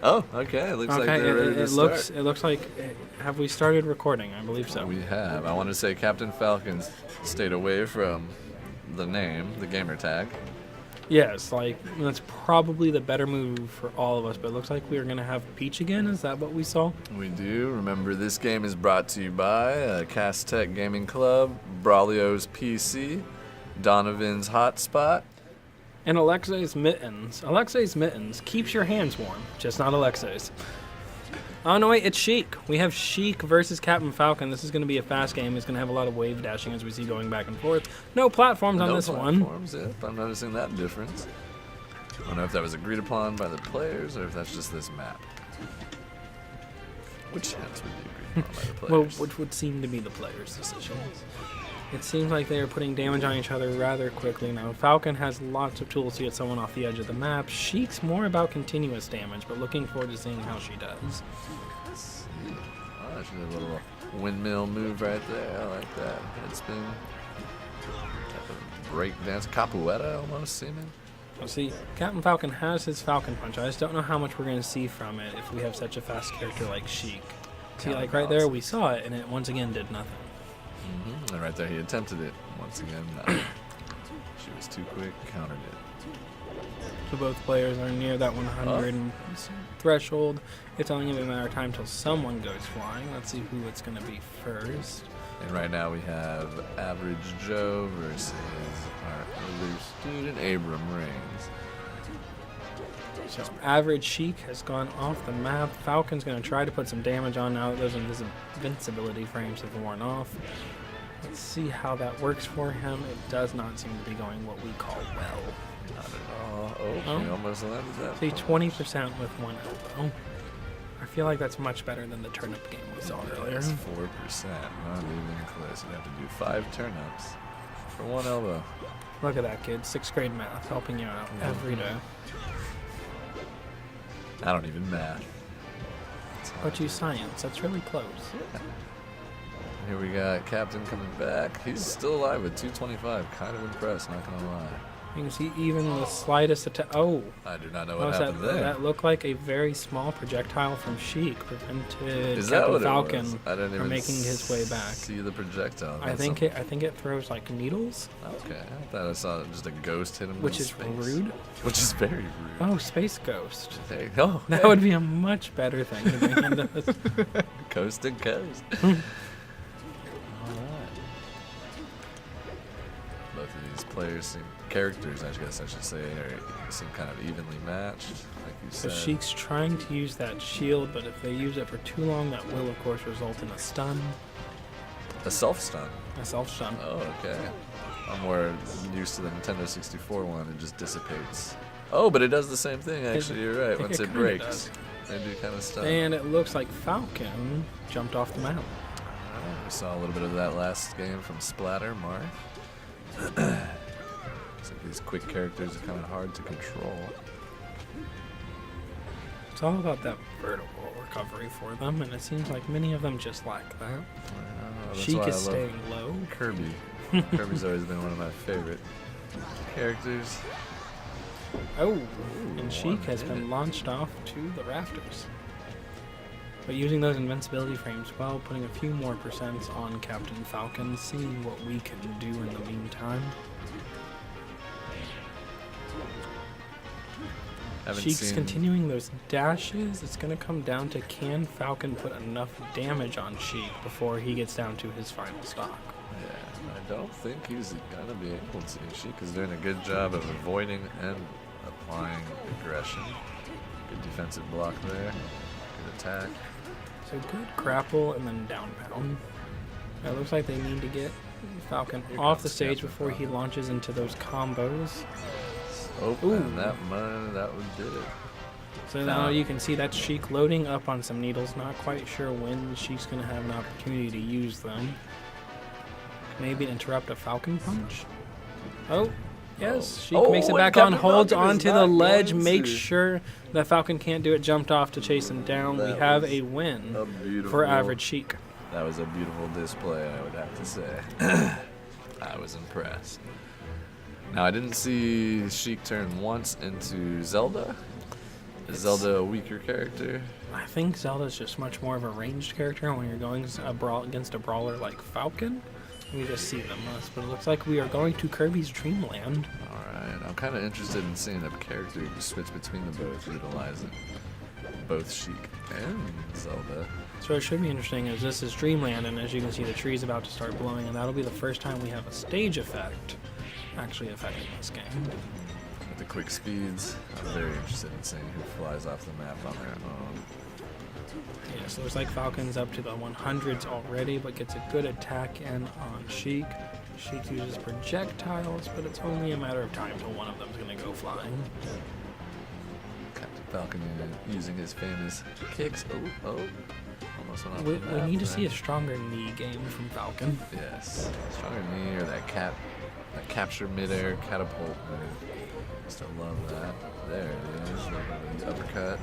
Oh, okay. It looks like they're ready to start. It looks like. Have we started recording? I believe so. We have. I want to say Captain Falcon's stayed away from the name, the gamer tag. Yes, like that's probably the better move for all of us. But it looks like we are gonna have Peach again. Is that what we saw? We do. Remember, this game is brought to you by Cast Tech Gaming Club, Braulio's PC, Donovan's Hotspot, And Alexei's Mittens. Alexei's Mittens keeps your hands warm, just not Alexei's. Oh, no, wait, it's Sheik. We have Sheik versus Captain Falcon. This is going to be a fast game. It's going to have a lot of wave dashing as we see going back and forth. No platforms on this one. No platforms, yep. I'm noticing that difference. I don't know if that was agreed upon by the players or if that's just this map. Which chance would be agreed upon by the players? Well, which would seem to be the players' decision. It seems like they are putting damage on each other rather quickly now. Falcon has lots of tools to get someone off the edge of the map. Sheik's more about continuous damage, but looking forward to seeing how she does. Oh, she did a little windmill move right there. I like that. Head spin. Break dance. Capoeira almost seeming. Well, see, Captain Falcon has his Falcon Punch. I just don't know how much we're going to see from it if we have such a fast character like Sheik. See, like right there, we saw it, and it once again did nothing. Mm-hmm. And right there, he attempted it. Once again, no. She was too quick, countered it. So both players are near that 100 threshold. It's only going to be a matter of time till someone goes flying. Let's see who it's going to be first. And right now we have Average Joe versus our other student, Abram Reigns. So Average Sheik has gone off the map. Falcon's going to try to put some damage on now that those invincibility frames have worn off. Let's see how that works for him. It does not seem to be going what we call well. Not at all. Oh, he almost landed that. See, 20% with one elbow. I feel like that's much better than the turnip game we saw earlier. That's 4%. Not even close. You'd have to do 5 turnips for one elbow. Look at that, kid. 6th grade math helping you out every day. I don't even math. But you science. That's really close. Here we got Captain coming back. He's still alive with 225. Kind of impressed, not gonna lie. You can see even the slightest attack. Oh! I do not know what happened there. That looked like a very small projectile from Sheik prevented Is that Captain what it Falcon was? I didn't even from making his way back. See the projectile. I think it throws like needles. Okay, I thought I saw just a ghost hit him. Which is rude. Which is very rude. Oh, space ghost. There you go. That would be a much better thing to bring into this. Coast to coast. Both of these players characters, I guess I should say, seem kind of evenly matched, like you So said. Sheik's trying to use that shield, but if they use it for too long, that will, of course, result in a stun. A self-stun. A self-stun. Oh, okay. I'm more used to the Nintendo 64 one. It just dissipates. Oh, but it does the same thing, actually. You're right. Once it breaks, they do kind of stun. And it looks like Falcon jumped off the map. We saw a little bit of that last game from Splatter, Mark. Looks like these quick characters are kind of hard to control. It's all about that vertical recovery for them, and it seems like many of them just lack that. Sheik is staying low. Kirby. Kirby's always been one of my favorite characters. Oh, and Sheik has been launched off to the rafters. But using those invincibility frames well, putting a few more percents on Captain Falcon, seeing what we can do in the meantime. Sheik's continuing those dashes. It's going to come down to, can Falcon put enough damage on Sheik before he gets down to his final stock? Yeah, I don't think he's going to be able to. Sheik is doing a good job of avoiding and applying aggression. Good defensive block there. Good attack. So good grapple and then down pound. It looks like they need to get Falcon off the stage before he launches into those combos. Oh, and that would do it. So now you can see that Sheik loading up on some needles. Not quite sure when Sheik's going to have an opportunity to use them. Maybe interrupt a Falcon punch. Oh, yes. Sheik makes it back on, holds onto the ledge, makes sure that Falcon can't do it, jumped off to chase him down. We have a win for Average Sheik. That was a beautiful display, I would have to say. I was impressed. Now, I didn't see Sheik turn once into Zelda. Is Zelda a weaker character? I think Zelda's just much more of a ranged character when you're going against a brawler like Falcon. We just see them less, but it looks like we are going to Kirby's Dreamland. Alright, I'm kind of interested in seeing a character switch between the both, utilizing both Sheik and Zelda. So it should be interesting as this is Dreamland, and as you can see the tree's about to start blowing, and that'll be the first time we have a stage effect actually affecting this game. With the quick speeds, I'm very interested in seeing who flies off the map on their own. Yeah, so it looks like Falcon's up to the 100s already, but gets a good attack in on Sheik. Sheik uses projectiles, but it's only a matter of time till one of them's going to go flying. Captain Falcon using his famous kicks. Oh. Almost went off We the map need to there. see a stronger knee game from Falcon. Yes. Stronger knee or that capture midair catapult move. Still love that. There it is. The uppercut.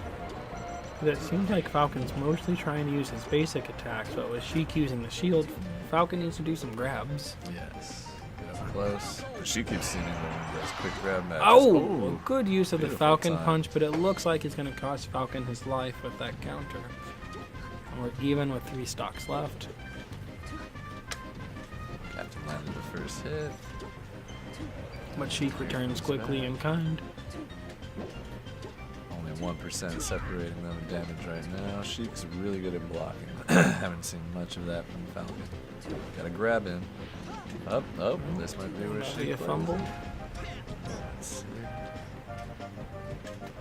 But it seems like Falcon's mostly trying to use his basic attacks, but with Sheik using the shield, Falcon needs to do some grabs. Yes. Get up close. She keeps seeing him in those quick grab matches. Oh! Good use of the Beautiful Falcon time. punch, but it looks like it's going to cost Falcon his life with that counter. And we're even with 3 stocks left. Captain landed the first hit. But Sheik returns quickly in kind. Only 1% separating them in damage right now. Sheik's really good at blocking. Haven't seen much of that from Falcon. Gotta grab in. Up. This might be where That'll Sheik be a plays. fumble. Let's see.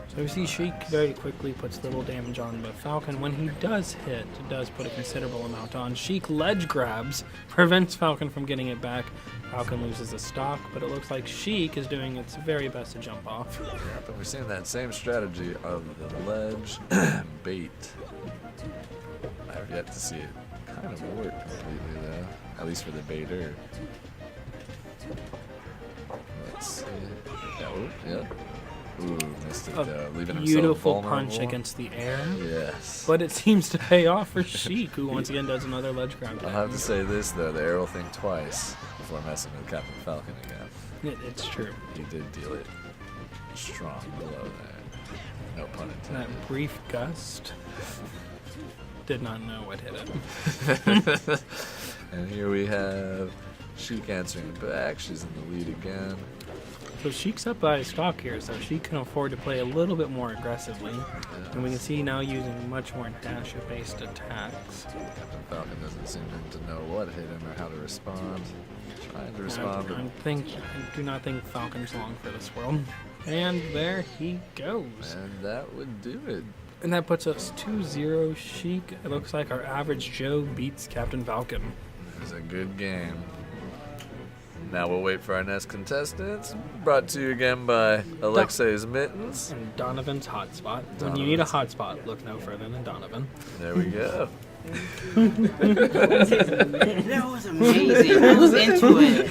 So we see Sheik very quickly puts little damage on, but Falcon, when he does hit, does put a considerable amount on. Sheik ledge grabs, prevents Falcon from getting it back. Falcon loses a stock, but it looks like Sheik is doing its very best to jump off. Yeah, but we're seeing that same strategy of the ledge bait. I've yet to see it kind of work completely though, at least for the baiter. Let's see. Yep. Ooh, missed it though, leaving himself Beautiful vulnerable. punch against the air. Yes. But it seems to pay off for Sheik, who once again does another ledge grab. I'll have to say this though, the air will think twice before messing with Captain Falcon again. It's true. He did deal it strong below there. No pun intended. That brief gust. Did not know what hit it. And here we have Sheik answering back. She's in the lead again. So Sheik's up by a stock here, so she can afford to play a little bit more aggressively. And we can see now using much more dash-based attacks. Captain Falcon doesn't seem to know what hit him or how to respond. Trying to respond. I do not think Falcon's long for this world. And there he goes. And that would do it. And that puts us 2-0 Sheik. It looks like our average Joe beats Captain Falcon. It was a good game. Now we'll wait for our next contestants. Brought to you again by Alexei's Mittens. And Donovan's hotspot. When you need a hotspot, look no further than Donovan. There we go. That was amazing. I was into it.